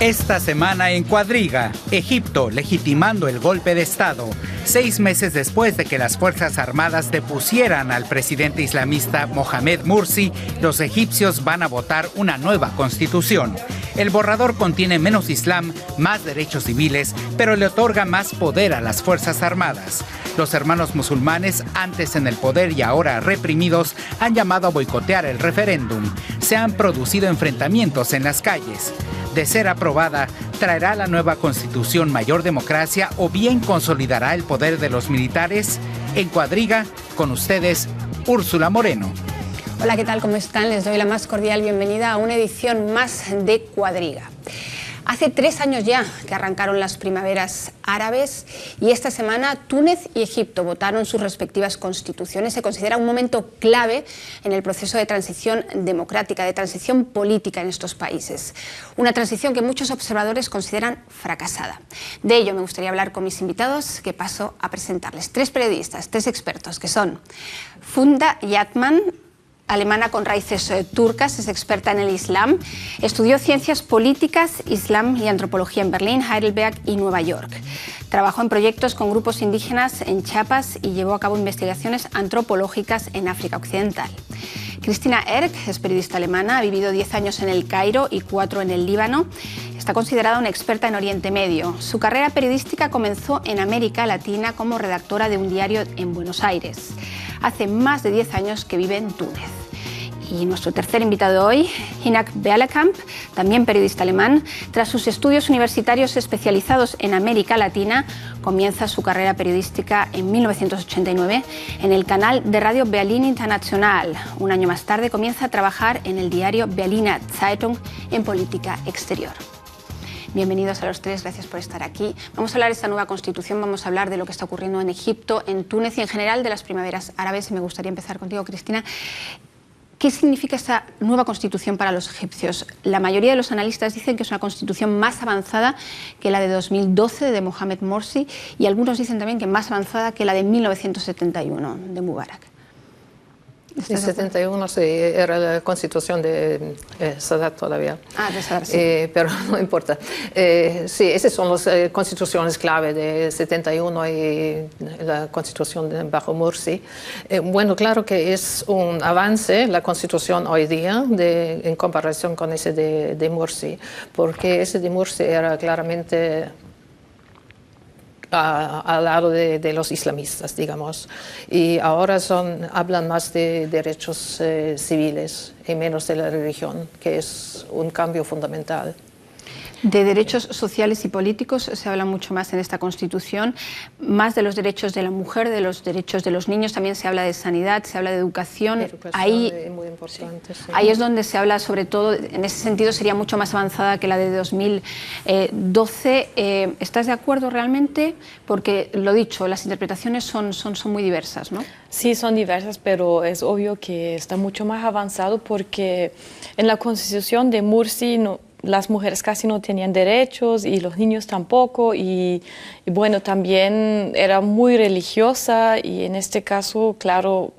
Esta semana en Cuadriga, Egipto legitimando el golpe de Estado. 6 meses después de que las Fuerzas Armadas depusieran al presidente islamista Mohamed Morsi, los egipcios van a votar una nueva constitución. El borrador contiene menos islam, más derechos civiles, pero le otorga más poder a las Fuerzas Armadas. Los hermanos musulmanes, antes en el poder y ahora reprimidos, han llamado a boicotear el referéndum. Se han producido enfrentamientos en las calles. De ser aprobada, ¿traerá la nueva constitución mayor democracia o bien consolidará el poder de los militares? En Cuadriga, con ustedes, Úrsula Moreno. Hola, ¿qué tal? ¿Cómo están? Les doy la más cordial bienvenida a una edición más de Cuadriga. Hace 3 años ya que arrancaron las primaveras árabes y esta semana Túnez y Egipto votaron sus respectivas constituciones. Se considera un momento clave en el proceso de transición democrática, de transición política en estos países. Una transición que muchos observadores consideran fracasada. De ello me gustaría hablar con mis invitados, que paso a presentarles. 3 periodistas, 3 expertos, que son Funda Yatman, alemana con raíces turcas, es experta en el Islam, estudió ciencias políticas, Islam y antropología en Berlín, Heidelberg y Nueva York. Trabajó en proyectos con grupos indígenas en Chiapas y llevó a cabo investigaciones antropológicas en África Occidental. Cristina Erck es periodista alemana, ha vivido 10 años en el Cairo y 4 en el Líbano. Está considerada una experta en Oriente Medio. Su carrera periodística comenzó en América Latina como redactora de un diario en Buenos Aires. Hace más de 10 años que vive en Túnez. Y nuestro tercer invitado de hoy, Hinak Bellekamp, también periodista alemán. Tras sus estudios universitarios especializados en América Latina, comienza su carrera periodística en 1989 en el canal de radio Berlin International. Un año más tarde comienza a trabajar en el diario Berliner Zeitung en política exterior. Bienvenidos a los 3, gracias por estar aquí. Vamos a hablar de esta nueva constitución, vamos a hablar de lo que está ocurriendo en Egipto, en Túnez y en general de las primaveras árabes. Me gustaría empezar contigo, Cristina. ¿Qué significa esta nueva constitución para los egipcios? La mayoría de los analistas dicen que es una constitución más avanzada que la de 2012 de Mohamed Morsi y algunos dicen también que más avanzada que la de 1971 de Mubarak. En 71 sí, era la constitución de Sadat todavía. Ah, de Sadat, sí. Pero no importa. Sí, esas son las constituciones clave de 71 y la constitución bajo Morsi. Bueno, claro que es un avance la constitución hoy día en comparación con ese de Morsi, porque ese de Morsi era claramente al lado de los islamistas, digamos. Y ahora hablan más de derechos civiles y menos de la religión, que es un cambio fundamental. De derechos sociales y políticos se habla mucho más en esta Constitución, más de los derechos de la mujer, de los derechos de los niños, también se habla de sanidad, se habla de educación. Ahí, muy importante, sí. Ahí es donde se habla, sobre todo, en ese sentido sería mucho más avanzada que la de 2012. ¿Estás de acuerdo realmente? Porque, lo dicho, las interpretaciones son muy diversas, ¿no? Sí, son diversas, pero es obvio que está mucho más avanzado porque en la Constitución de Morsi las mujeres casi no tenían derechos y los niños tampoco y bueno, también era muy religiosa y en este caso, claro,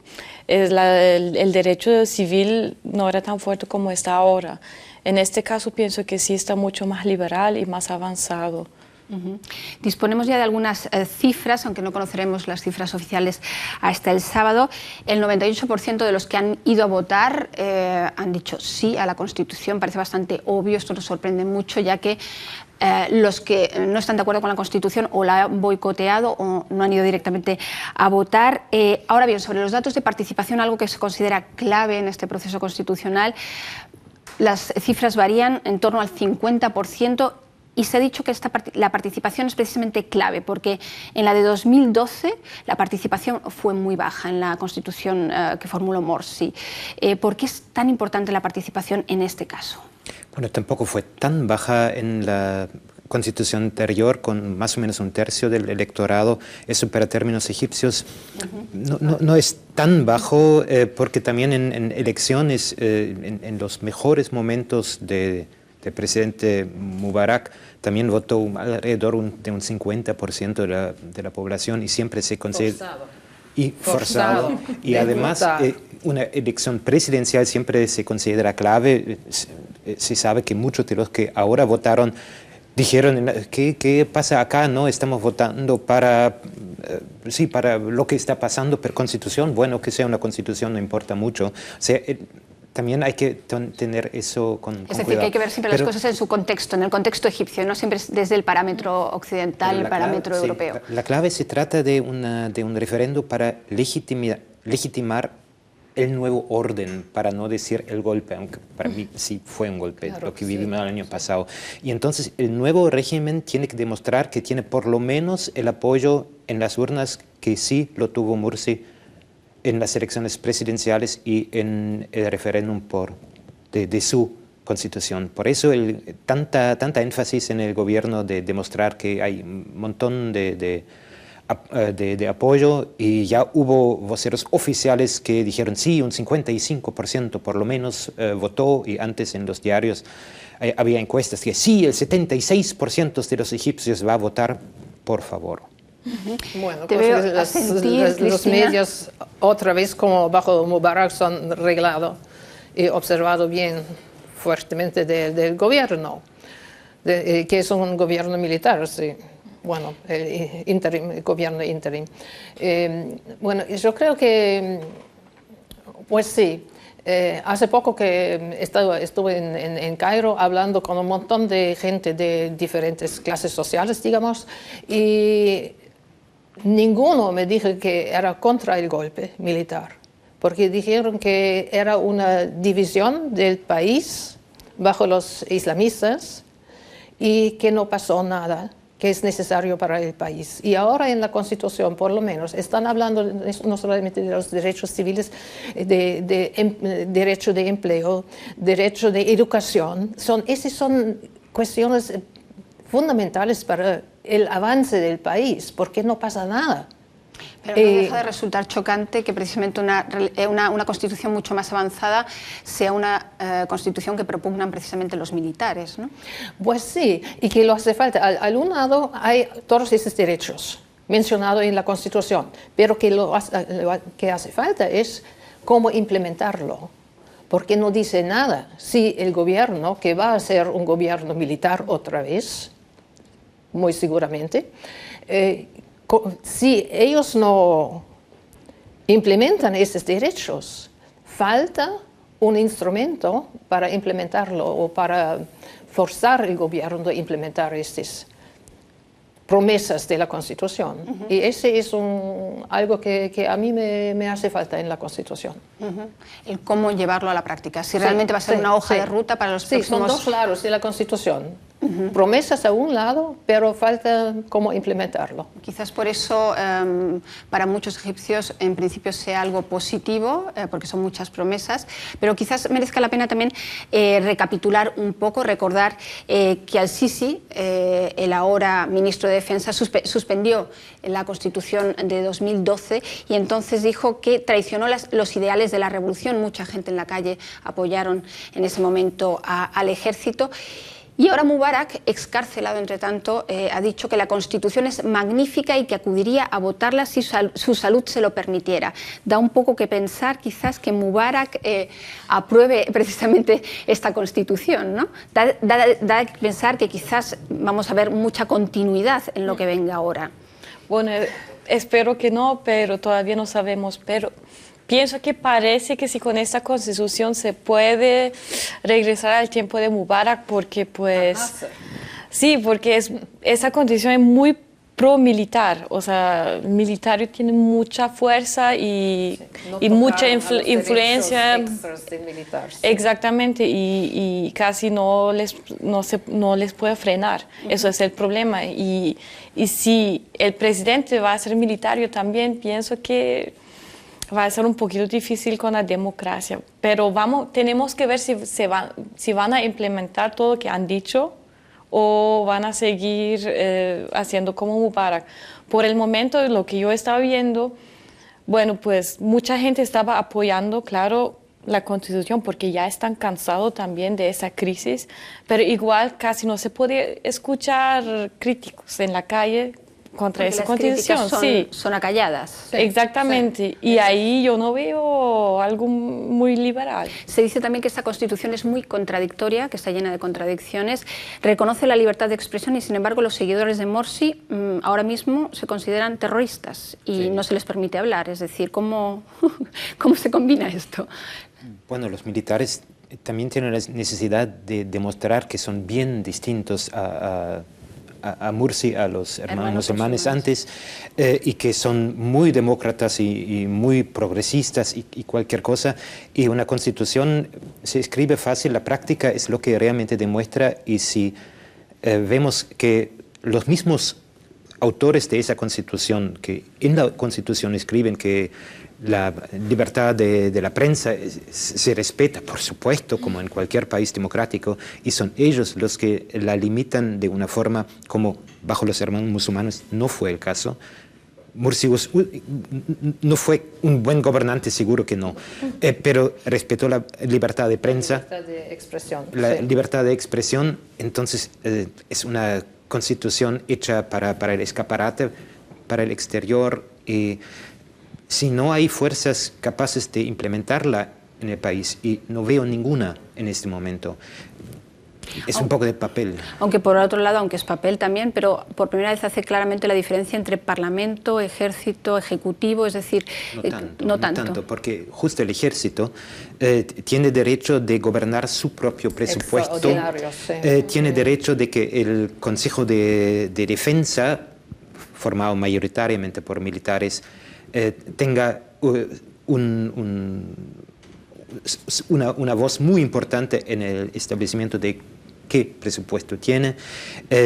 el derecho civil no era tan fuerte como está ahora. En este caso pienso que sí está mucho más liberal y más avanzado. Disponemos ya de algunas cifras, aunque no conoceremos las cifras oficiales hasta el sábado. El 98% de los que han ido a votar han dicho sí a la Constitución. Parece bastante obvio, esto nos sorprende mucho, ya que los que no están de acuerdo con la Constitución o la han boicoteado o no han ido directamente a votar. Ahora bien, sobre los datos de participación, algo que se considera clave en este proceso constitucional, las cifras varían en torno al 50%. Y se ha dicho que la participación es precisamente clave, porque en la de 2012 la participación fue muy baja en la constitución que formuló Morsi. ¿Por qué es tan importante la participación en este caso? Bueno, tampoco fue tan baja en la constitución anterior, con más o menos 1/3 del electorado. Eso para términos egipcios no es tan bajo, porque también en elecciones, en los mejores momentos del presidente Mubarak, también votó alrededor de un 50% de la población y siempre se considera... Forzado. Y además, una elección presidencial siempre se considera clave. se sabe que muchos de los que ahora votaron dijeron, ¿qué pasa acá? No estamos votando para lo que está pasando por constitución. Bueno, que sea una constitución no importa mucho. O sea, también hay que tener eso con cuidado. Es decir, que hay que ver siempre las cosas en su contexto, en el contexto egipcio, no siempre desde el parámetro occidental, el parámetro europeo. La clave se trata de un referendo para legitimar el nuevo orden, para no decir el golpe, aunque para mí sí fue un golpe, claro, lo que vivimos el año pasado. Y entonces el nuevo régimen tiene que demostrar que tiene por lo menos el apoyo en las urnas que sí lo tuvo Morsi en las elecciones presidenciales y en el referéndum de su constitución. Por eso tanta énfasis en el gobierno de demostrar que hay un montón de apoyo, y ya hubo voceros oficiales que dijeron sí, un 55% por lo menos votó, y antes en los diarios había encuestas que sí, el 76% de los egipcios va a votar, por favor. Bueno, pues los medios otra vez como bajo Mubarak son reglados y observado bien fuertemente del gobierno, que es un gobierno militar, sí. Bueno, el gobierno interim. Bueno, yo creo que, pues sí, hace poco que estuve en Cairo hablando con un montón de gente de diferentes clases sociales, digamos, y ninguno me dijo que era contra el golpe militar, porque dijeron que era una división del país bajo los islamistas y que no pasó nada, que es necesario para el país. Y ahora en la Constitución, por lo menos, están hablando no solamente de los derechos civiles, derecho de empleo, derecho de educación. Esas son cuestiones fundamentales para el avance del país, porque no pasa nada. Pero no deja de resultar chocante que precisamente una constitución mucho más avanzada sea una constitución que propugnan precisamente los militares, ¿no? Pues sí, y que lo hace falta. Al un lado hay todos esos derechos mencionados en la constitución, pero que lo que hace falta es cómo implementarlo, porque no dice nada si el gobierno, que va a ser un gobierno militar otra vez, muy seguramente, si ellos no implementan esos derechos, falta un instrumento para implementarlo o para forzar el gobierno a implementar estas promesas de la Constitución. Y ese es algo que a mí me hace falta en la Constitución. El cómo llevarlo a la práctica, si realmente va a ser una hoja de ruta para los próximos... Sí, son dos lados de la Constitución. Promesas a un lado, pero falta cómo implementarlo. Quizás por eso para muchos egipcios en principio sea algo positivo, porque son muchas promesas, pero quizás merezca la pena también recapitular un poco, recordar que al-Sisi, el ahora ministro de Defensa, suspendió la Constitución de 2012 y entonces dijo que traicionó los ideales de la revolución. Mucha gente en la calle apoyaron en ese momento al ejército. Y ahora Mubarak, excarcelado entre tanto, ha dicho que la Constitución es magnífica y que acudiría a votarla si su salud se lo permitiera. Da un poco que pensar quizás que Mubarak apruebe precisamente esta Constitución, ¿no? Da que pensar que quizás vamos a ver mucha continuidad en lo que venga ahora. Bueno, espero que no, pero todavía no sabemos, pero... Pienso que parece que si con esta constitución se puede regresar al tiempo de Mubarak, porque pues... Sí, porque esa constitución es muy pro-militar, o sea, el militar tiene mucha fuerza y mucha influencia. Exactamente, y casi no les puede frenar. Eso es el problema. Y si el presidente va a ser militar, yo también pienso que va a ser un poquito difícil con la democracia, pero tenemos que ver si van a implementar todo lo que han dicho o van a seguir haciendo como Mubarak. Por el momento, lo que yo estaba viendo, bueno, pues mucha gente estaba apoyando, claro, la Constitución porque ya están cansados también de esa crisis, pero igual casi no se puede escuchar críticos en la calle Porque esa las constitución. críticas Sí, son acalladas. exactamente. Y ahí yo no veo algo muy liberal. Se dice también que esta Constitución es muy contradictoria, que está llena de contradicciones, reconoce la libertad de expresión y, sin embargo, los seguidores de Morsi ahora mismo se consideran terroristas y no se les permite hablar. Es decir, ¿cómo se combina esto? Bueno, los militares también tienen la necesidad de demostrar que son bien distintos a Morsi, a los hermanos musulmanes antes, y que son muy demócratas y muy progresistas y cualquier cosa. Y una constitución se escribe fácil, la práctica es lo que realmente demuestra. Y si vemos que los mismos autores de esa constitución, que en la constitución escriben que la libertad de la prensa se respeta, por supuesto, como en cualquier país democrático, y son ellos los que la limitan de una forma como bajo los hermanos musulmanes no fue el caso. Morsi no fue un buen gobernante, seguro que no, pero respetó la libertad de prensa, la libertad de expresión. La libertad de expresión. Entonces es una constitución hecha para el escaparate, para el exterior, y si no hay fuerzas capaces de implementarla en el país, y no veo ninguna en este momento, es un poco de papel. Aunque por otro lado, aunque es papel también, pero por primera vez hace claramente la diferencia entre Parlamento, Ejército, Ejecutivo, es decir, no tanto, porque justo el Ejército tiene derecho de gobernar su propio presupuesto, tiene derecho de que el Consejo de Defensa, formado mayoritariamente por militares, tenga una voz muy importante en el establecimiento de qué presupuesto tiene.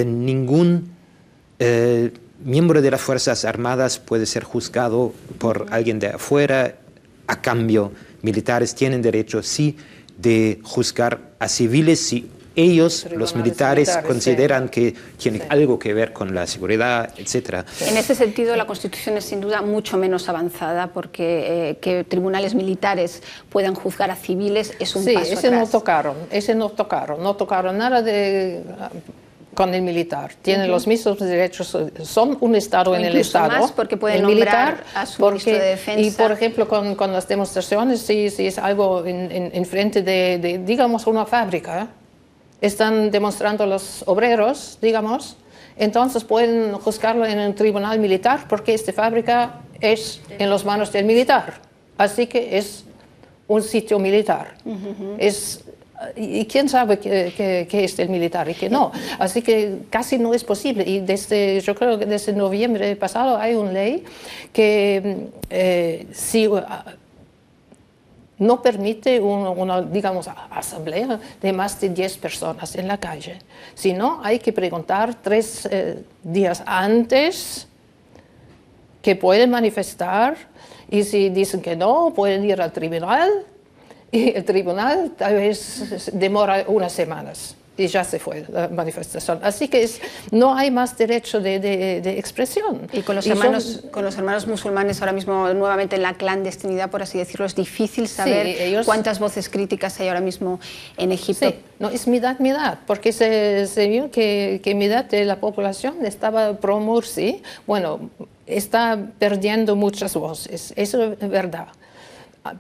Ningún miembro de las Fuerzas Armadas puede ser juzgado por alguien de afuera. A cambio, militares tienen derecho, sí, de juzgar a civiles si ellos, los militares, consideran que tienen algo que ver con la seguridad, etc. En ese sentido, la Constitución es sin duda mucho menos avanzada, porque que tribunales militares puedan juzgar a civiles es un paso atrás. Ese no tocaron nada con el militar. Tienen los mismos derechos, son un Estado en el Estado. Más porque pueden nombrar a su ministro de Defensa. Y, por ejemplo, con las demostraciones, si es algo en frente de, digamos, una fábrica, están demostrando los obreros, digamos, entonces pueden juzgarlo en un tribunal militar porque esta fábrica es en las manos del militar. Así que es un sitio militar. Y quién sabe qué es el militar y qué no. Así que casi no es posible. Y yo creo que desde noviembre pasado hay una ley que si no permite una, digamos, asamblea de más de 10 personas en la calle. Si no, hay que preguntar 3 días antes que pueden manifestar, y si dicen que no, pueden ir al tribunal, y el tribunal tal vez demora unas semanas y ya se fue la manifestación. Así que no hay más derecho de expresión. Y con los hermanos musulmanes ahora mismo nuevamente en la clandestinidad, por así decirlo, es difícil saber cuántas voces críticas hay ahora mismo en Egipto. Sí, no, es mitad, porque se vio que mitad de la población estaba pro Morsi. Bueno, está perdiendo muchas voces, eso es verdad.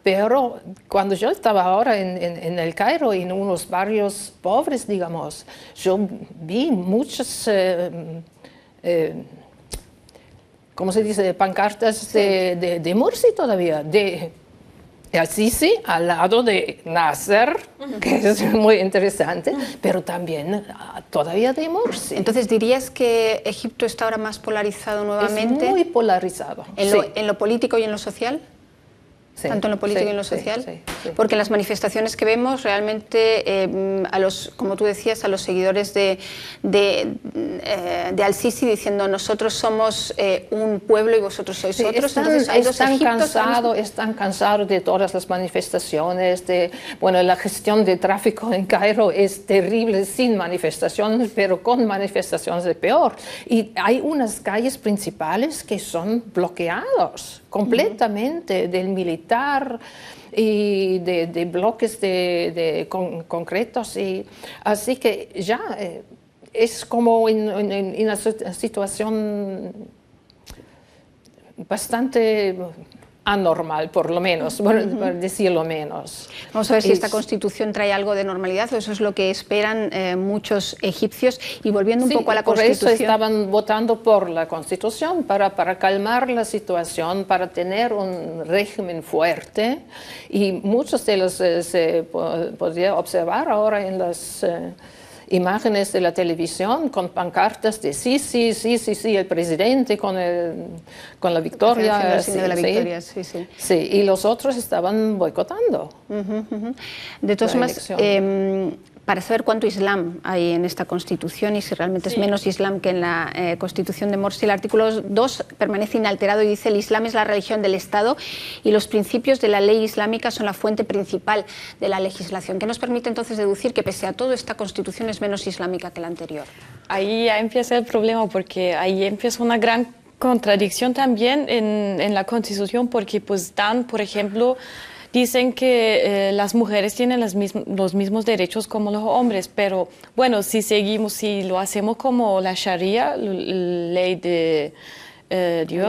Pero cuando yo estaba ahora en el Cairo, en unos barrios pobres, digamos, yo vi muchas, ¿cómo se dice?, pancartas de Morsi todavía, de Al-Sisi al lado de Nasser, que es muy interesante, pero también todavía de Morsi. Entonces, ¿dirías que Egipto está ahora más polarizado nuevamente? Es muy polarizado. ¿En lo político y en lo social? Sí, tanto en lo político y en lo social, porque las manifestaciones que vemos realmente como tú decías, a los seguidores de Al-Sisi diciendo nosotros somos un pueblo y vosotros sois otros. Entonces, hay están cansados de todas las manifestaciones, la gestión de tráfico en Cairo es terrible sin manifestaciones, pero con manifestaciones es peor. Y hay unas calles principales que son bloqueadas completamente del militar y de bloques concretos. Y así que ya es como en una situación bastante anormal, por lo menos, por decirlo menos. Vamos a ver si esta constitución trae algo de normalidad, o eso es lo que esperan muchos egipcios. Y volviendo un poco a la constitución... Por eso estaban votando por la constitución, para calmar la situación, para tener un régimen fuerte. Y muchos de los se podría observar ahora en las... imágenes de la televisión con pancartas de sí, el presidente con la victoria. Sí, y los otros estaban boicotando. De todas formas, para saber cuánto Islam hay en esta Constitución y si realmente es menos Islam que en la Constitución de Morsi, el artículo 2 permanece inalterado y dice: el Islam es la religión del Estado y los principios de la ley islámica son la fuente principal de la legislación. ¿Qué nos permite entonces deducir que pese a todo esta Constitución es menos islámica que la anterior? Ahí ya empieza el problema, porque ahí empieza una gran contradicción también en la Constitución, porque pues dan, por ejemplo, dicen que las mujeres tienen los mismos derechos como los hombres, pero bueno, si lo hacemos como la Sharia, ley de Dios,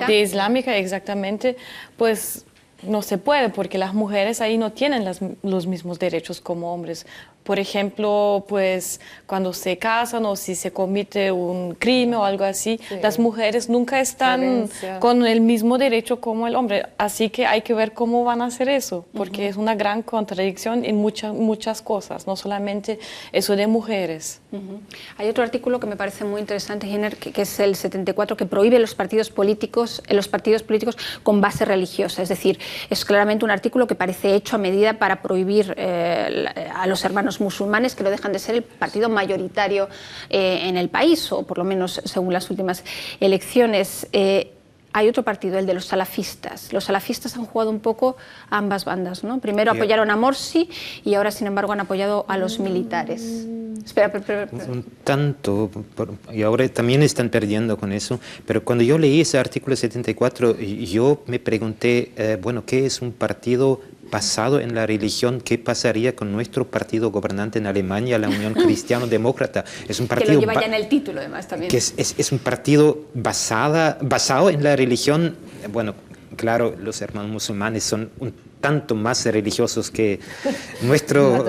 ley islámica, exactamente, pues no se puede, porque las mujeres ahí no tienen los mismos derechos como hombres. Por ejemplo, pues cuando se casan o si se comete un crimen o algo así, las mujeres nunca están con el mismo derecho como el hombre. Así que hay que ver cómo van a hacer eso, porque es una gran contradicción en muchas cosas, no solamente eso de mujeres. Hay otro artículo que me parece muy interesante, Giner, que es el 74, que prohíbe los partidos políticos con base religiosa. Es decir, es claramente un artículo que parece hecho a medida para prohibir a los hermanos musulmanes, que no dejan de ser el partido mayoritario en el país, o por lo menos según las últimas elecciones. Hay otro partido, el de los salafistas. Los salafistas han jugado un poco a ambas bandas, ¿no? Primero apoyaron a Morsi y ahora, sin embargo, han apoyado a los militares. Espera. Un tanto, y ahora también están perdiendo con eso, pero cuando yo leí ese artículo 74, yo me pregunté, bueno, ¿qué es un partido basado en la religión? ¿Qué pasaría con nuestro partido gobernante en Alemania, la Unión Cristiano-Demócrata? Es un partido que lo lleva ya en el título, además, también. Que es un partido basado en la religión. Bueno, claro, los hermanos musulmanes son un tanto más religiosos que nuestro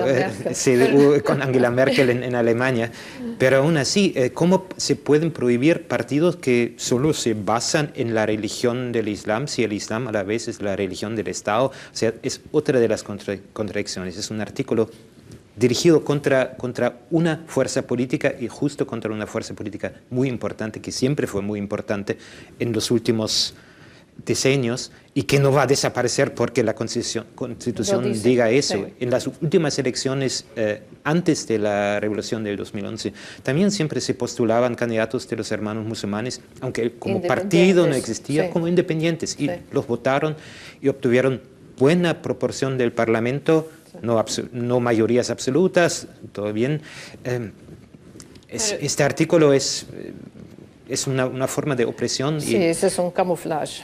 CDU con Angela Merkel en Alemania, pero aún así, ¿cómo se pueden prohibir partidos que solo se basan en la religión del Islam, si el Islam a la vez es la religión del Estado? O sea, es otra de las contradicciones. Es un artículo dirigido contra una fuerza política, y justo contra una fuerza política muy importante, que siempre fue muy importante en los últimos decenios, y que no va a desaparecer porque la Constitución diga eso. Sí. En las últimas elecciones, antes de la revolución del 2011, también siempre se postulaban candidatos de los hermanos musulmanes, aunque como partido no existía, como independientes, y los votaron y obtuvieron buena proporción del Parlamento, no mayorías absolutas, todo bien. Este artículo es una forma de opresión. Sí, ese es un camuflaje.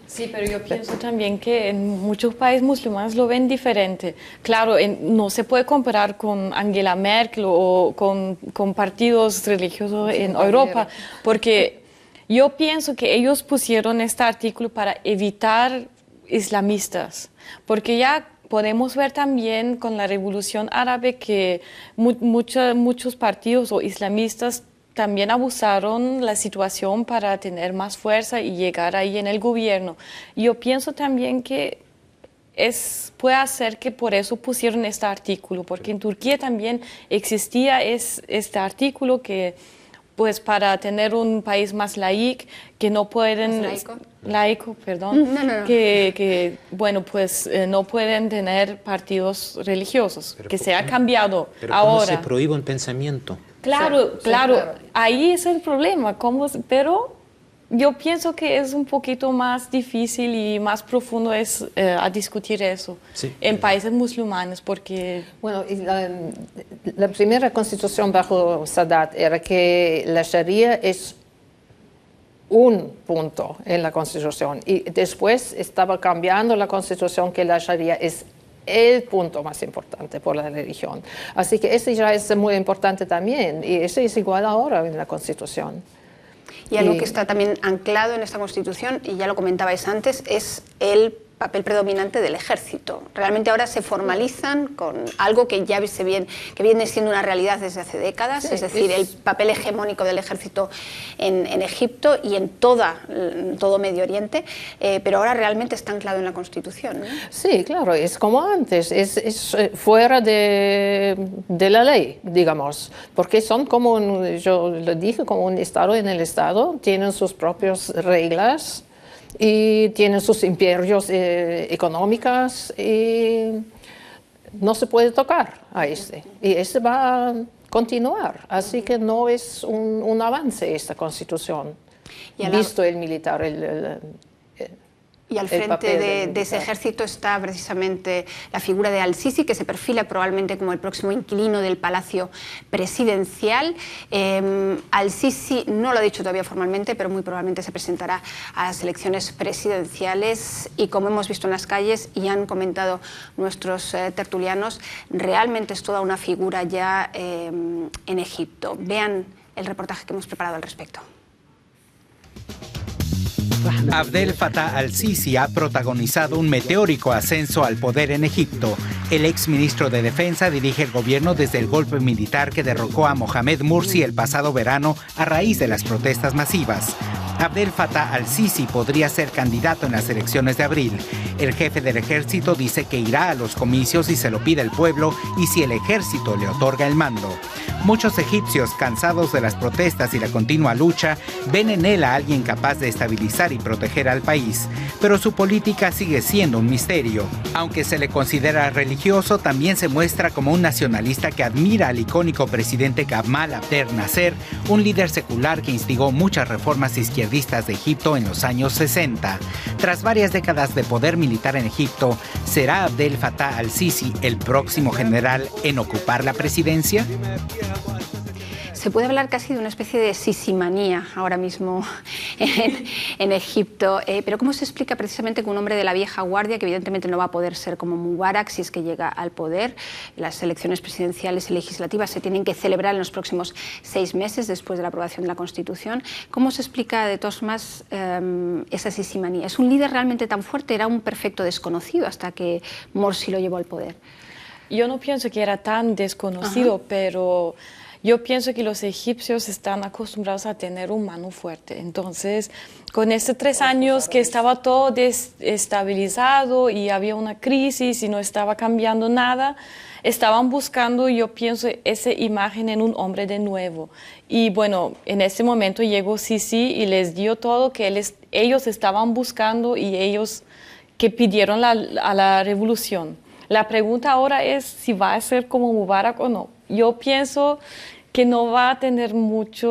Sí, pero yo pienso también que en muchos países musulmanes lo ven diferente. Claro, no se puede comparar con Angela Merkel o con partidos religiosos en Europa, porque yo pienso que ellos pusieron este artículo para evitar islamistas, porque ya podemos ver también con la Revolución Árabe que muchos partidos o islamistas también abusaron la situación para tener más fuerza y llegar ahí en el gobierno. Yo pienso también que puede ser que por eso pusieron este artículo, porque en Turquía también existía este artículo que, pues, para tener un país más laico, que no pueden... Laico, perdón. No. Que bueno, pues no pueden tener partidos religiosos, pero que se ha cambiado pero ahora. ¿Cómo se prohíbe un pensamiento? Claro, ahí es el problema, pero yo pienso que es un poquito más difícil y más profundo a discutir eso en países musulmanes, porque... Bueno, la primera constitución bajo Sadat era que la Sharia es un punto en la constitución, y después estaba cambiando la constitución que la Sharia es el punto más importante por la religión. Así que ese ya es muy importante también, y ese es igual ahora en la Constitución. Y algo que está también anclado en esta Constitución, y ya lo comentabais antes, es el papel predominante del ejército. Realmente ahora se formalizan con algo que ya que viene siendo una realidad desde hace décadas, sí, es decir, el papel hegemónico del ejército en Egipto y en todo Medio Oriente, pero ahora realmente está anclado en la Constitución, ¿no? Sí, claro, es como antes, es fuera de la ley, digamos, porque son como, yo lo dije, como un Estado en el Estado, tienen sus propias reglas, y tienen sus imperios económicos y no se puede tocar a este. Y este va a continuar, así que no es un avance esta Constitución, visto el militar, y al frente de ese ejército está precisamente la figura de Al-Sisi, que se perfila probablemente como el próximo inquilino del Palacio Presidencial. Al-Sisi no lo ha dicho todavía formalmente, pero muy probablemente se presentará a las elecciones presidenciales y, como hemos visto en las calles y han comentado nuestros tertulianos, realmente es toda una figura ya en Egipto. Vean el reportaje que hemos preparado al respecto. Abdel Fattah al-Sisi ha protagonizado un meteórico ascenso al poder en Egipto. El exministro de Defensa dirige el gobierno desde el golpe militar que derrocó a Mohamed Mursi el pasado verano a raíz de las protestas masivas. Abdel Fattah al-Sisi podría ser candidato en las elecciones de abril. El jefe del ejército dice que irá a los comicios si se lo pide el pueblo y si el ejército le otorga el mando. Muchos egipcios, cansados de las protestas y la continua lucha, ven en él a alguien capaz de estabilizar y proteger al país. Pero su política sigue siendo un misterio. Aunque se le considera religioso, también se muestra como un nacionalista que admira al icónico presidente Gamal Abdel Nasser, un líder secular que instigó muchas reformas izquierdistas de Egipto en los años 60. Tras varias décadas de poder militar en Egipto, ¿será Abdel Fattah al-Sisi el próximo general en ocupar la presidencia? Se puede hablar casi de una especie de sisimanía ahora mismo en Egipto, pero ¿cómo se explica precisamente que un hombre de la vieja guardia, que evidentemente no va a poder ser como Mubarak si es que llega al poder, las elecciones presidenciales y legislativas se tienen que celebrar en los próximos 6 meses después de la aprobación de la Constitución, ¿cómo se explica de todas formas esa sisimanía? ¿Es un líder realmente tan fuerte? Era un perfecto desconocido hasta que Morsi lo llevó al poder. Yo no pienso que era tan desconocido, pero yo pienso que los egipcios están acostumbrados a tener un mano fuerte. Entonces, con estos 3 años que estaba todo desestabilizado y había una crisis y no estaba cambiando nada, estaban buscando, yo pienso, esa imagen en un hombre de nuevo. Y bueno, en ese momento llegó Sisi y les dio todo que ellos estaban buscando y ellos que pidieron a la revolución. La pregunta ahora es si va a ser como Mubarak o no. Yo pienso que no va a tener mucha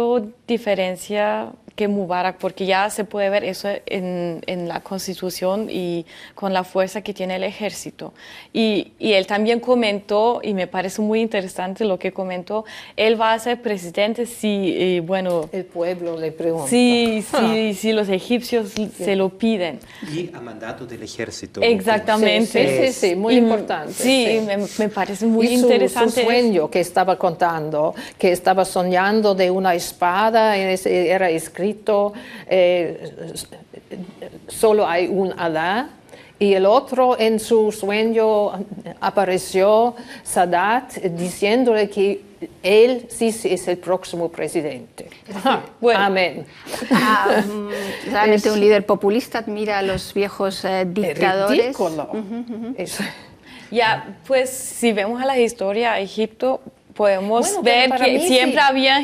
diferencia que Mubarak, porque ya se puede ver eso en la Constitución y con la fuerza que tiene el ejército. Y él también comentó, y me parece muy interesante lo que comentó, él va a ser presidente si, bueno... El pueblo le pregunta. Sí, los egipcios se lo piden. Y a mandato del ejército. Exactamente. Sí, muy importante. Sí, me parece muy interesante. Su sueño que estaba contando, que estaba soñando de una espada, era escrito, solo hay un Alá, y el otro en su sueño apareció Sadat diciéndole que él sí es el próximo presidente. Bueno. Amén. Realmente un líder populista admira a los viejos dictadores. Ridículo. Ya, pues si vemos a la historia de Egipto, podemos ver que siempre había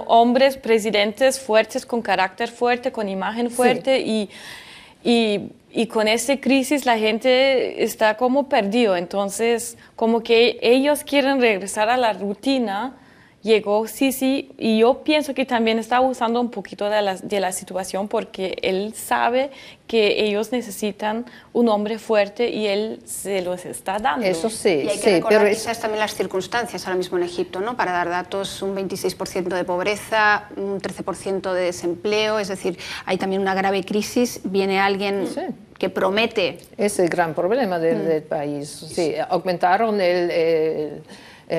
hombres presidentes fuertes, con carácter fuerte, con imagen fuerte, y con esta crisis la gente está como perdido. Entonces, como que ellos quieren regresar a la rutina. Llegó Sisi y yo pienso que también está usando un poquito de la situación porque él sabe que ellos necesitan un hombre fuerte y él se los está dando. Eso sí, y hay que recordar quizás también las circunstancias ahora mismo en Egipto, ¿no? Para dar datos, un 26% de pobreza, un 13% de desempleo, es decir, hay también una grave crisis, viene alguien... Sí. Que promete. Es el gran problema del país. Sí, aumentaron el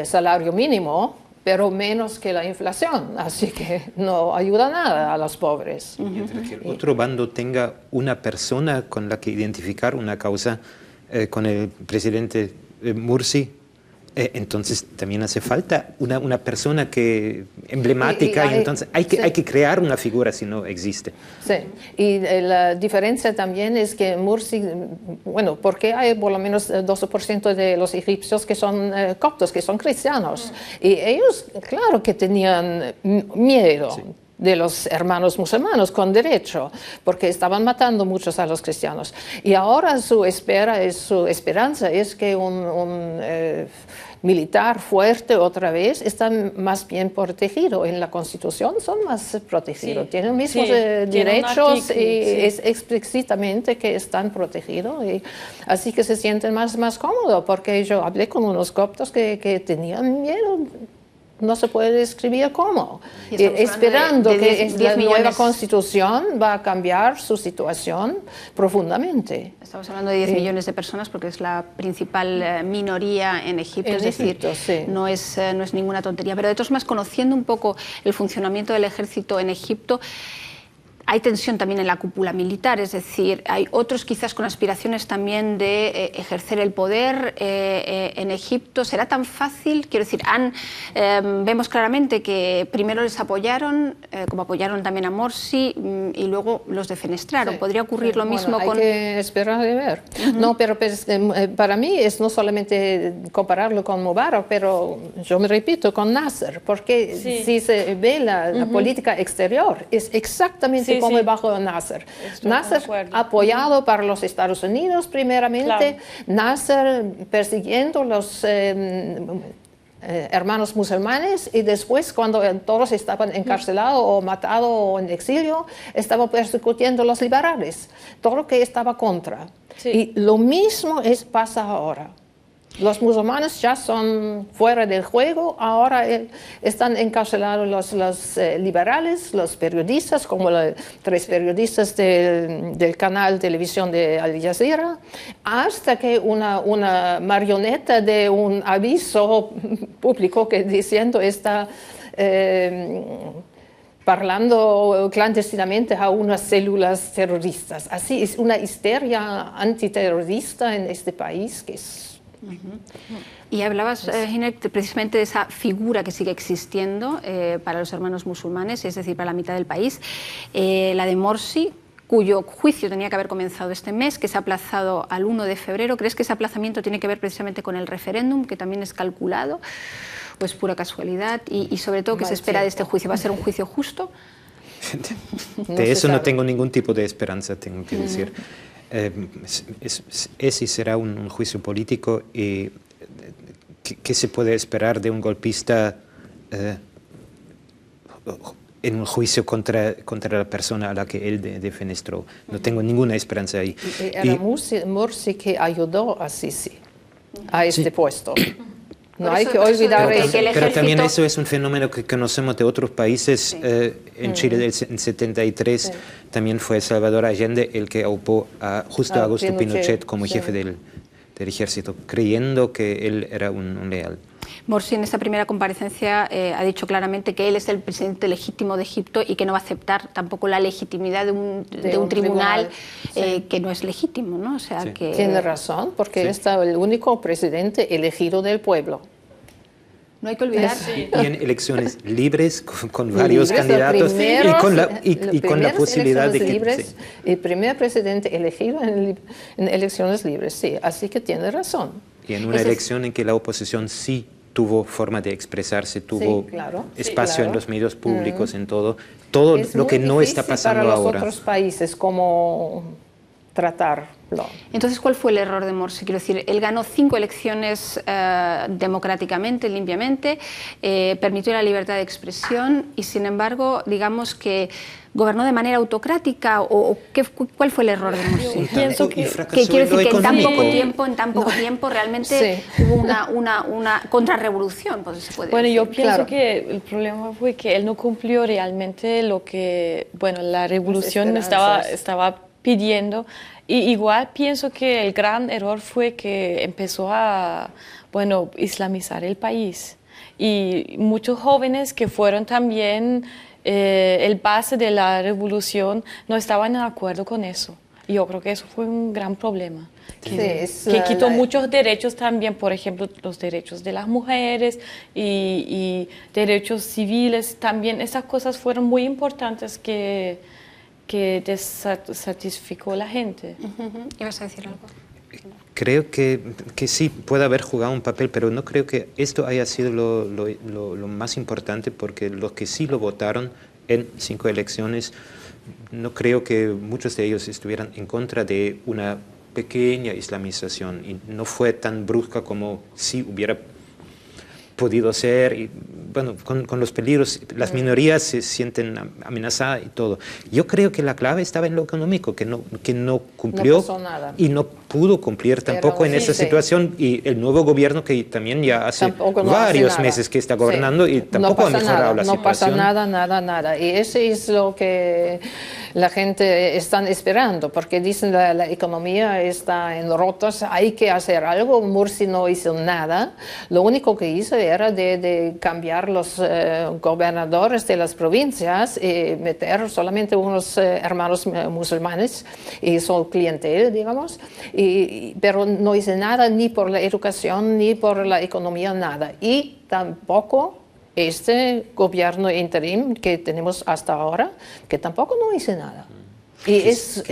salario mínimo pero menos que la inflación, así que no ayuda nada a los pobres. Mientras que el otro bando tenga una persona con la que identificar una causa, con el presidente Mursi, entonces también hace falta una persona emblemática, y entonces hay que crear una figura si no existe. Sí, y la diferencia también es que Mursi, bueno, porque hay por lo menos 12% de los egipcios que son coptos, que son cristianos, y ellos, claro que tenían miedo. Sí. De los hermanos musulmanes, con derecho, porque estaban matando muchos a los cristianos. Y ahora su esperanza es que un militar fuerte otra vez está más bien protegido. En la Constitución son más protegidos, sí, tienen mismos derechos y es explícitamente que están protegidos. Y así que se sienten más cómodos, porque yo hablé con unos coptos que tenían miedo. No se puede describir cómo. Esperando que la nueva constitución va a cambiar su situación profundamente. Estamos hablando de 10 millones de personas porque es la principal minoría en Egipto, es decir, sí. no es ninguna tontería. Pero de todos modos, conociendo un poco el funcionamiento del ejército en Egipto, hay tensión también en la cúpula militar, es decir, hay otros quizás con aspiraciones también de ejercer el poder en Egipto. ¿Será tan fácil? Quiero decir, vemos claramente que primero les apoyaron, como apoyaron también a Morsi, y luego los defenestraron. Sí, ¿podría ocurrir lo mismo con...? Hay que esperar y ver. No, pero pues, para mí es no solamente compararlo con Mubarak, pero yo me repito, con Nasser, porque si se ve la política exterior, es exactamente como bajo Nasser. Nasser apoyado para los Estados Unidos primeramente, claro. Nasser persiguiendo los hermanos musulmanes y después cuando todos estaban encarcelados o matados o en exilio, estaba persecutiendo a los liberales, todo lo que estaba contra. Sí. Y lo mismo pasa ahora. Los musulmanes ya son fuera del juego, ahora están encarcelados los liberales, los periodistas, como los 3 periodistas del canal televisión de Al Jazeera, hasta que una marioneta de un aviso público que diciendo está parlando clandestinamente a unas células terroristas. Así es una histeria antiterrorista en este país que es... Y hablabas, Ginette, precisamente de esa figura que sigue existiendo para los hermanos musulmanes, es decir, para la mitad del país, la de Morsi, cuyo juicio tenía que haber comenzado este mes, que se ha aplazado al 1 de febrero. ¿Crees que ese aplazamiento tiene que ver precisamente con el referéndum, que también es calculado, o es pura casualidad? Y sobre todo, ¿qué se espera de este juicio? ¿Va a ser un juicio justo? De eso no tengo ningún tipo de esperanza, tengo que decir. Es y será un juicio político. Y ¿qué se puede esperar de un golpista en un juicio contra la persona a la que él defenestró? No tengo ninguna esperanza ahí. Era Morsi que ayudó a Sisi a este puesto. No hay que olvidar eso. Pero también eso es un fenómeno que conocemos de otros países. En Chile en 73 también fue Salvador Allende el que aupó a Justo Augusto Pinochet como jefe del ejército, creyendo que él era un leal. Morsi en esta primera comparecencia ha dicho claramente que él es el presidente legítimo de Egipto y que no va a aceptar tampoco la legitimidad de un tribunal que no es legítimo, ¿no? O sea, que... Tiene razón, porque él está el único presidente elegido del pueblo. No hay que olvidar. Y en elecciones libres, con varios candidatos y con la posibilidad de que... Libres, el primer presidente elegido en elecciones libres, sí, así que tiene razón. Y en una elección en que la oposición sí tuvo forma de expresarse, tuvo espacio en los medios públicos, en todo lo que no está pasando ahora. Es muy difícil para los otros países cómo tratarlo. Entonces, ¿cuál fue el error de Morsi? Quiero decir, él ganó 5 elecciones democráticamente, limpiamente, permitió la libertad de expresión y, sin embargo, digamos que gobernó de manera autocrática, o ¿cuál fue el error de Morsi? Pienso que quiero decir que en tan poco tiempo realmente hubo una contrarrevolución, pues se puede decir. Yo pienso que el problema fue que él no cumplió realmente lo que la revolución estaba pidiendo. Y igual pienso que el gran error fue que empezó a islamizar el país. Y muchos jóvenes que fueron también el base de la revolución no estaban de acuerdo con eso. Y yo creo que eso fue un gran problema. Que quitó muchos derechos también, por ejemplo, los derechos de las mujeres y derechos civiles. También esas cosas fueron muy importantes que satisficó a la gente. ¿Ibas a decir algo? Creo que sí puede haber jugado un papel, pero no creo que esto haya sido lo más importante, porque los que sí lo votaron en 5 elecciones, no creo que muchos de ellos estuvieran en contra de una pequeña islamización, y no fue tan brusca como sí hubiera podido ser. Y bueno, con los peligros, las minorías se sienten amenazadas y todo. Yo creo que la clave estaba en lo económico, que no cumplió, no pasó nada. Y no pudo cumplir tampoco en esa situación. Y el nuevo gobierno, que también ya hace varios meses que está gobernando, y tampoco ha mejorado la situación. No pasa nada. Y eso es lo que la gente está esperando, porque dicen la economía está en rotas, hay que hacer algo. Mursi no hizo nada. Lo único que hizo era de cambiar los gobernadores de las provincias y meter solamente unos hermanos musulmanes y su clientela, digamos, pero no hizo nada ni por la educación ni por la economía, nada. Y tampoco este gobierno interim que tenemos hasta ahora, que tampoco no hizo nada. Y es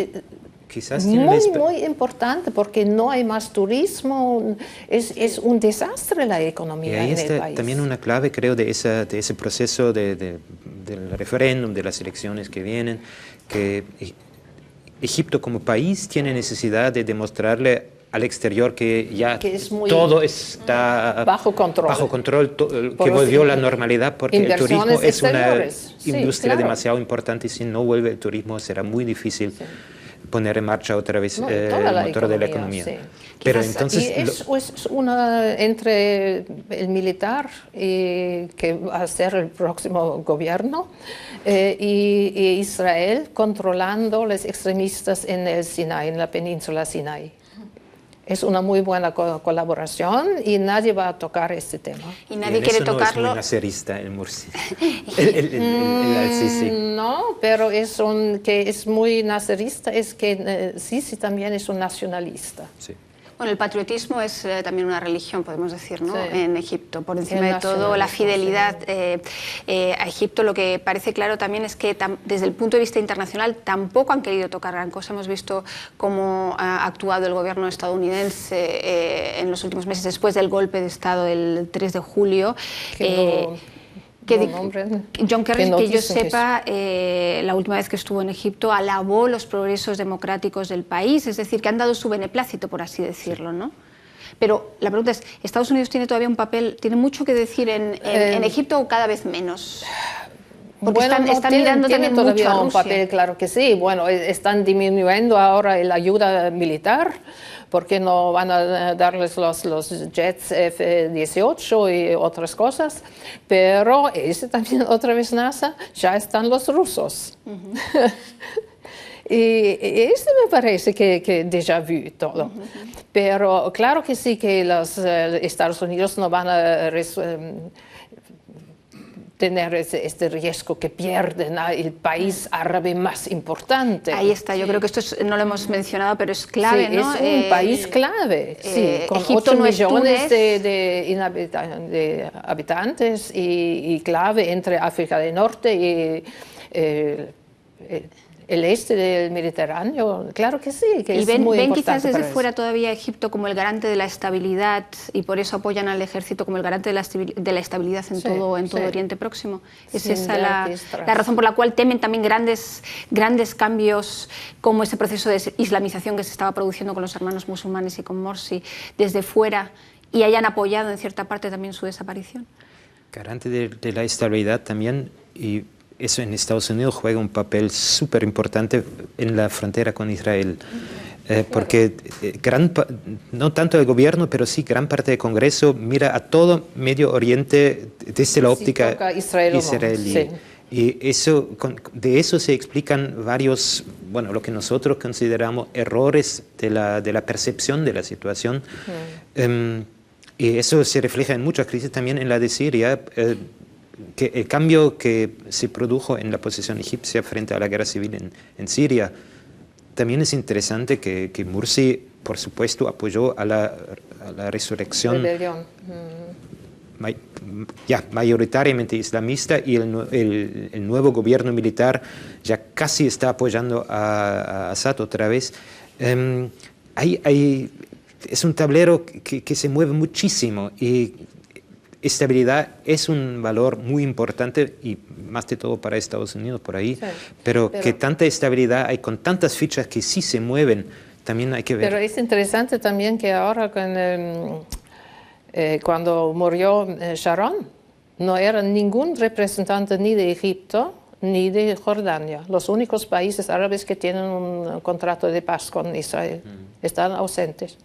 quizás muy importante, porque no hay más turismo, es un desastre la economía en el país. También una clave, creo, de ese proceso del referéndum, de las elecciones que vienen, que Egipto como país tiene necesidad de demostrarle al exterior que ya todo está bajo control, que volvió a la normalidad, porque el turismo es una industria demasiado importante, y si no vuelve el turismo será muy difícil poner en marcha otra vez el motor de la economía. Sí. Pero entonces es entre el militar que va a ser el próximo gobierno y Israel controlando a los extremistas en el Sinai, en la península Sinai. Es una muy buena colaboración y nadie va a tocar este tema. Y nadie quiere tocarlo. No es muy nacerista el Mursi. el Al-Sisi. No, pero que es muy nacerista, es que Sisi también es un nacionalista. Sí. Bueno, el patriotismo es también una religión, podemos decir, ¿no? Sí. En Egipto. Por encima de todo, la fidelidad a Egipto. Lo que parece claro también es que desde el punto de vista internacional tampoco han querido tocar gran cosa. Hemos visto cómo ha actuado el gobierno estadounidense en los últimos meses después del golpe de Estado del 3 de julio. John Kerry, que yo sepa, la última vez que estuvo en Egipto alabó los progresos democráticos del país, es decir, que han dado su beneplácito, por así decirlo, ¿no? Pero la pregunta es, ¿Estados Unidos tiene todavía un papel, tiene mucho que decir en Egipto o cada vez menos? Porque están mirando también todavía mucho a un Rusia. papel, claro que sí. Bueno, están disminuyendo ahora la ayuda militar, porque no van a darles los jets F-18 y otras cosas, pero también otra vez NASA, ya están los rusos. Y me parece que déjà vu todo. Pero claro que sí, que los Estados Unidos no van a tener este riesgo que pierden el país árabe más importante. Ahí está, yo creo que esto no lo hemos mencionado, pero es clave, sí, ¿no? Es un país clave, sí, con Egipto 8 no millones de habitantes y clave entre África del Norte y el este del Mediterráneo, claro que sí, que es muy importante. Quizás desde fuera todavía Egipto como el garante de la estabilidad, y por eso apoyan al ejército como el garante de la estabilidad en todo Oriente Próximo. ¿Es esa la razón por la cual temen también grandes cambios como ese proceso de islamización que se estaba produciendo con los hermanos musulmanes y con Morsi desde fuera, y hayan apoyado en cierta parte también su desaparición? Garante de la estabilidad también, y eso en Estados Unidos juega un papel súper importante en la frontera con Israel, porque no tanto el gobierno, pero sí gran parte del Congreso mira a todo Medio Oriente desde la óptica israelí. Sí. Y de eso se explican varios, bueno, lo que nosotros consideramos errores de la percepción de la situación. Y eso se refleja en muchas crisis, también en la de Siria, que el cambio que se produjo en la posición egipcia frente a la guerra civil en Siria. También es interesante que Morsi, por supuesto, apoyó a la resurrección mayoritariamente islamista, y el nuevo gobierno militar ya casi está apoyando a Assad otra vez. Es un tablero que se mueve muchísimo, y estabilidad es un valor muy importante, y más de todo para Estados Unidos por ahí, sí, pero que tanta estabilidad hay con tantas fichas que sí se mueven, también hay que ver. Pero es interesante también que ahora cuando murió Sharon, no era ningún representante ni de Egipto ni de Jordania. Los únicos países árabes que tienen un contrato de paz con Israel están ausentes.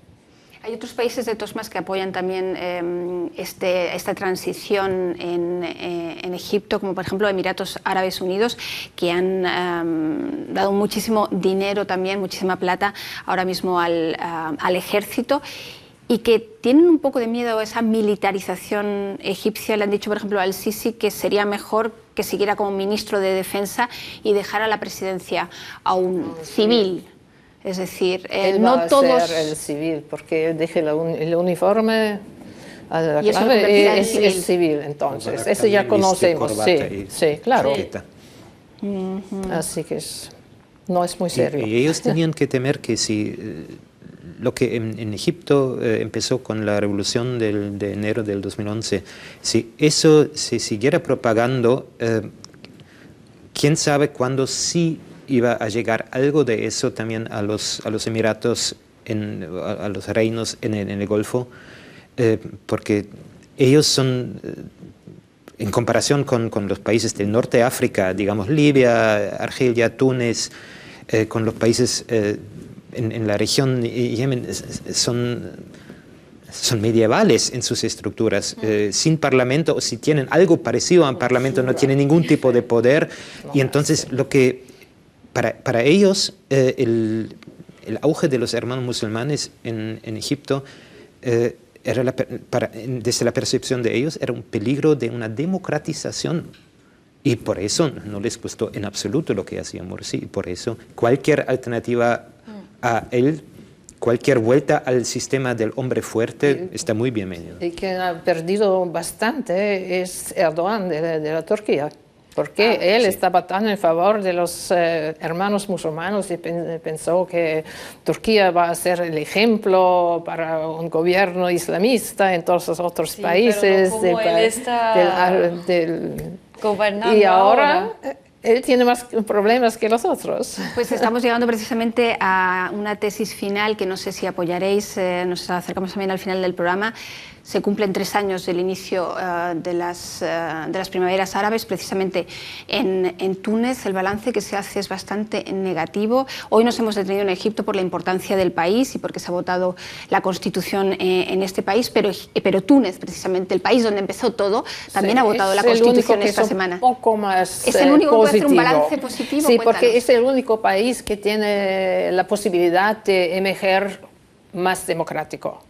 Hay otros países de todos más que apoyan también esta transición en Egipto, como por ejemplo Emiratos Árabes Unidos, que han dado muchísimo dinero también, muchísima plata ahora mismo al ejército, y que tienen un poco de miedo a esa militarización egipcia. Le han dicho, por ejemplo, al Sisi que sería mejor que siguiera como ministro de Defensa y dejara la presidencia a un civil. Es decir, no todos... ser el civil, porque deje el uniforme a la clave es civil, entonces. Eso ya conocemos, sí, claro. Así que no es muy serio. Y ellos tenían que temer que si lo que en Egipto empezó con la revolución de enero del 2011, si eso se siguiera propagando, quién sabe cuándo sí iba a llegar algo de eso también a los Emiratos, a los reinos en el Golfo, porque ellos son, en comparación con los países del norte de África, digamos Libia, Argelia, Túnez, con los países en la región Yemen, son medievales en sus estructuras, sin parlamento, o si tienen algo parecido a un parlamento, no tienen ningún tipo de poder, y entonces lo que... Para ellos, el auge de los hermanos musulmanes en Egipto, desde la percepción de ellos, era un peligro de una democratización. Y por eso no les gustó en absoluto lo que hacía Morsi. Y por eso cualquier alternativa a él, cualquier vuelta al sistema del hombre fuerte, está muy bienvenido. Y quien ha perdido bastante es Erdogan de la Turquía. Porque él estaba tan en favor de los hermanos musulmanes y pensó que Turquía va a ser el ejemplo para un gobierno islamista en todos los otros países. Pero no, él está gobernando y ahora él tiene más problemas que los otros. Pues estamos llegando precisamente a una tesis final que no sé si apoyaréis, nos acercamos también al final del programa. Se cumplen 3 años del inicio de las primaveras árabes, precisamente en Túnez. El balance que se hace es bastante negativo. Hoy nos hemos detenido en Egipto por la importancia del país y porque se ha votado la Constitución en este país, pero Túnez, precisamente el país donde empezó todo, también ha votado la Constitución esta semana. Un poco más es el único positivo. Que puede hacer un balance positivo. Sí, Cuéntanos. porque es el único país que tiene la posibilidad de emerger más democrático.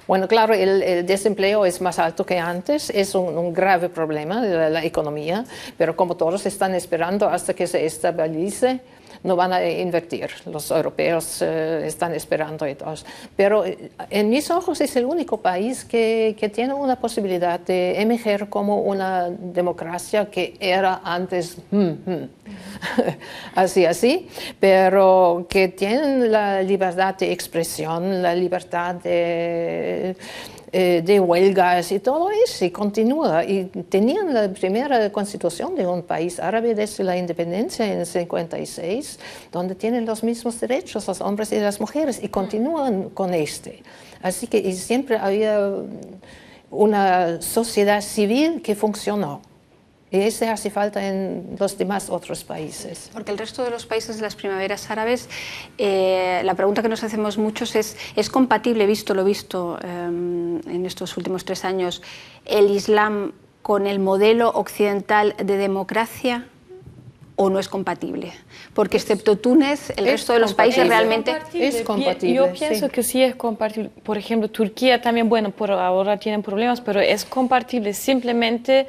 Bueno, claro, el desempleo es más alto que antes, es un grave problema de la economía, pero como todos están esperando hasta que se estabilice, no van a invertir. Los europeos están esperando y todos. Pero en mis ojos es el único país que tiene una posibilidad de emerger como una democracia que era antes así, pero que tienen la libertad de expresión, la libertad de huelgas y todo eso, y continúa. Y tenían la primera constitución de un país árabe desde la independencia en 56, donde tienen los mismos derechos los hombres y las mujeres, y continúan con este. Así que siempre había una sociedad civil que funcionó. Y ese hace falta en los demás otros países. Porque el resto de los países de las primaveras árabes, la pregunta que nos hacemos muchos ¿es compatible, visto lo visto en estos últimos 3 años, el Islam con el modelo occidental de democracia? o no es compatible? Porque excepto Túnez, el resto de los países realmente... Es compatible. Yo pienso que sí es compatible. Por ejemplo, Turquía también, bueno, por ahora tienen problemas, pero es compatible. Simplemente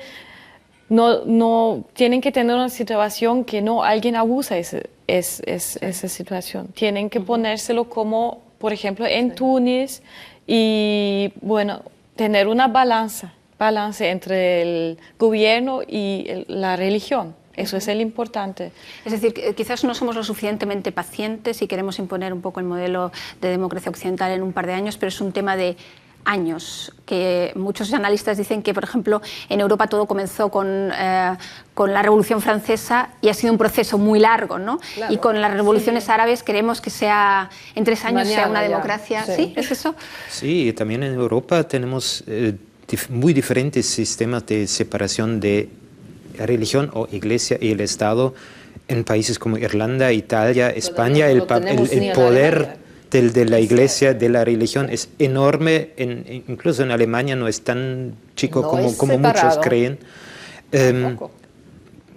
no tienen que tener una situación que no alguien abusa esa situación. Tienen que ponérselo como, por ejemplo, en Túnez y, bueno, tener una balance entre el gobierno y la religión. Eso es el importante. Es decir, quizás no somos lo suficientemente pacientes y queremos imponer un poco el modelo de democracia occidental en un par de años, pero es un tema de años, que muchos analistas dicen que, por ejemplo, en Europa todo comenzó con la Revolución Francesa y ha sido un proceso muy largo, ¿no? Claro, y con las revoluciones árabes queremos que sea, en 3 años sea una democracia. ¿Sí? ¿Es eso? Sí, también en Europa tenemos muy diferentes sistemas de separación de religión o iglesia y el Estado. En países como Irlanda, Italia, España, el poder de la iglesia, de la religión es enorme, incluso en Alemania no es tan chico como muchos creen.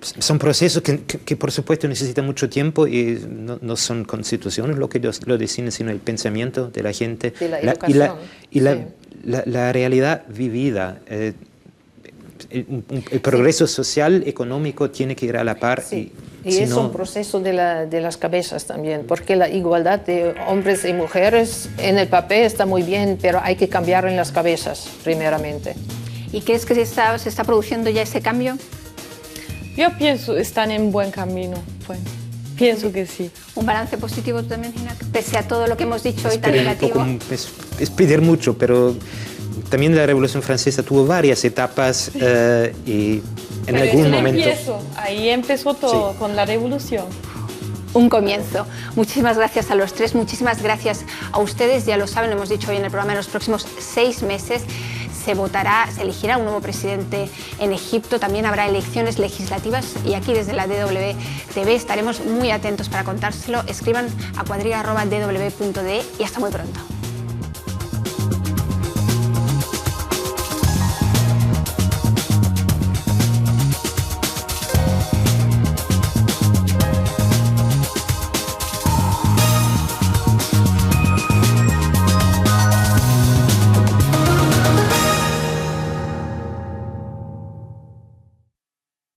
Son procesos que por supuesto necesitan mucho tiempo y no son constituciones lo que lo define, sino el pensamiento de la gente la realidad vivida. El progreso social, económico tiene que ir a la par. Sí. Y es un proceso de las cabezas también, porque la igualdad de hombres y mujeres en el papel está muy bien, pero hay que cambiar en las cabezas primeramente. ¿Y crees que se está produciendo ya ese cambio? Yo pienso que están en buen camino. Bueno, pienso que sí. ¿Un balance positivo también, Gina? Pese a todo lo que hemos dicho hoy tan negativo. Es pedir mucho, pero también la Revolución Francesa tuvo varias etapas y en algún momento... Ahí empezó todo, sí, con la Revolución. Un comienzo. Muchísimas gracias a los tres, muchísimas gracias a ustedes. Ya lo saben, lo hemos dicho hoy en el programa, en los próximos 6 meses se elegirá un nuevo presidente en Egipto. También habrá elecciones legislativas y aquí desde la DW TV estaremos muy atentos para contárselo. Escriban a cuadriga@dw.de y hasta muy pronto.